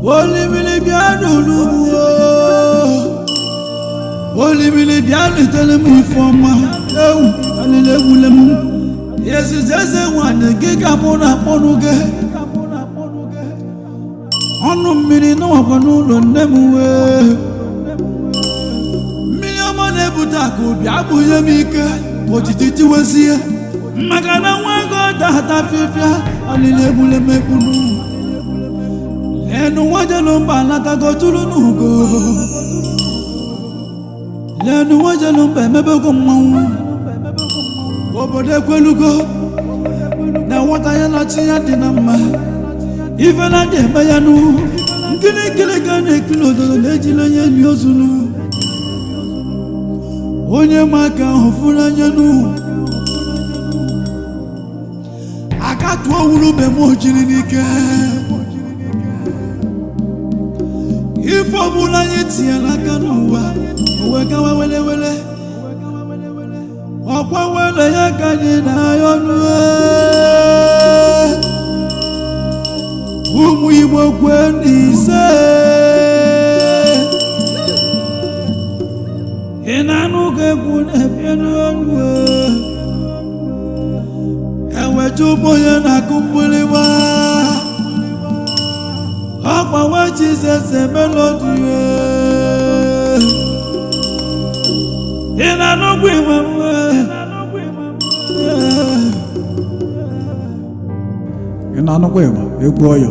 Olibili bianu Olibili bianu telemu ifoma ewu alelewu lemu ezize wane giga pona ponuge onu mmiri no wabanu lo nemu mmiri ama nebuta ko bia buye mike otititi wesie magana wango data fifia alelewu lemekunu lẹ́nu wájẹ́ ló ń bà látàgọ́ túlú nùgò lẹ́nu wájẹ́ ló ń bẹ̀ mẹ́bẹ́gọ́ mọ́wọ́ òbòdé kwelúgọ́ na wọ́ta yẹn láti yá dínà mma ìfẹ́ láti ẹ̀mẹ́ yanú nkíníkíní kan ní ìkìlọ̀ òdòdó léjì lẹ́yìn ní òsùnú onye maka ahụ fúnra yanú akátú òwúrú bẹ̀ mọ́ òjìrì n'ike ifọmula nye tiẹ̀ n'aka n'ụwa owe gawa welewele ọkwa wele ya ka anyị na-ayọ n'ụwa ụmụ Igbo kwe n'ise ị na-anụ ka egwu na-ebie n'ọnụ ewetu ụgbọ ya na-akụ mgbịrịgba Y-chizzy Mmiri ị na-anụkwa ịgba egwu ọyọ